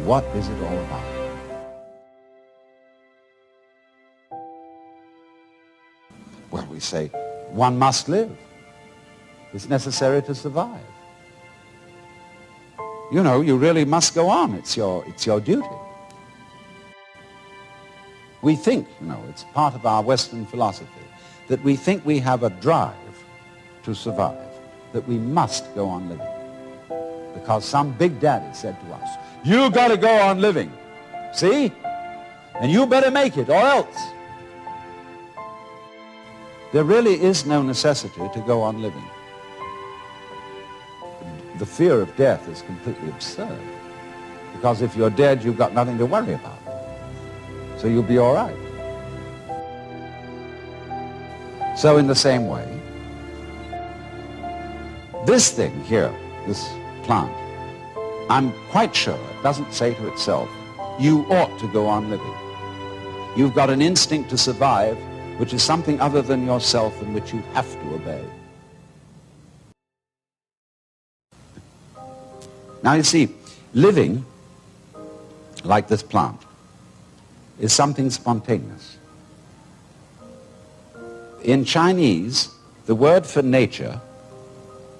And what is it all about? Well, we say, one must live. It's necessary to survive. You know, you really must go on. It's your duty. We think, you know, it's part of our Western philosophy, that we think we have a drive to survive, that we must go on living. Because some big daddy said to us, you got to go on living. See? And you better make it, or else. There really is no necessity to go on living. The fear of death is completely absurd. Because if you're dead, you've got nothing to worry about. So you'll be all right. So in the same way, this thing here, this plant, I'm quite sure it doesn't say to itself, you ought to go on living. You've got an instinct to survive, which is something other than yourself and which you have to obey. Now you see, living, like this plant, is something spontaneous. In Chinese, the word for nature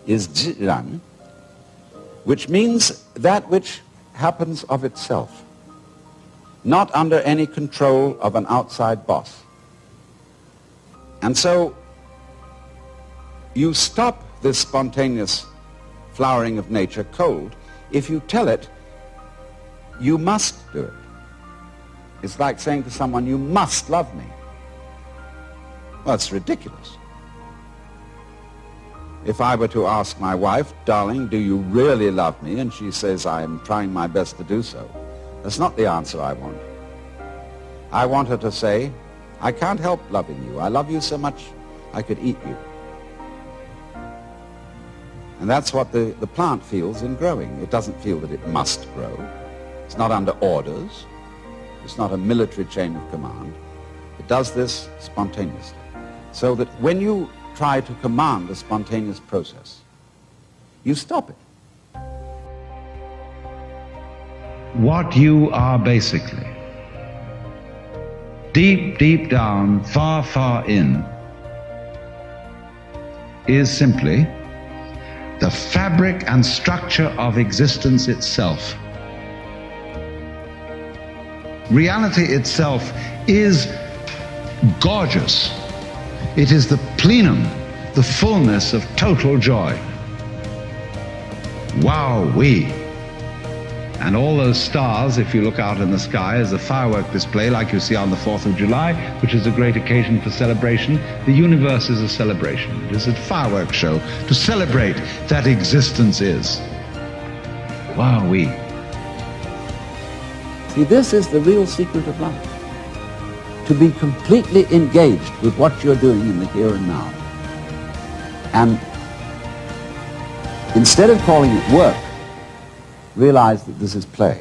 is zhiran, which means that which happens of itself, not under any control of an outside boss. And so you stop this spontaneous flowering of nature cold if you tell it you must do it. It's like saying to someone, you must love me. Well, it's ridiculous. If I were to ask my wife, darling, do you really love me? And she says, I'm trying my best to do so. That's not the answer I want. I want her to say, I can't help loving you. I love you so much I could eat you. And that's what the plant feels in growing. It doesn't feel that it must grow. It's not under orders. It's not a military chain of command. It does this spontaneously. So that when you try to command a spontaneous process, you stop it. What you are basically, deep, deep down, far, far in, is simply the fabric and structure of existence itself. Reality itself is gorgeous. It is the plenum, the fullness of total joy. Wowee! And all those stars, if you look out in the sky, as a firework display like you see on the 4th of July, which is a great occasion for celebration. The universe is a celebration. It is a fireworks show to celebrate that existence is. Wowee. See, this is the real secret of life. To be completely engaged with what you're doing in the here and now. And instead of calling it work, realize that this is play.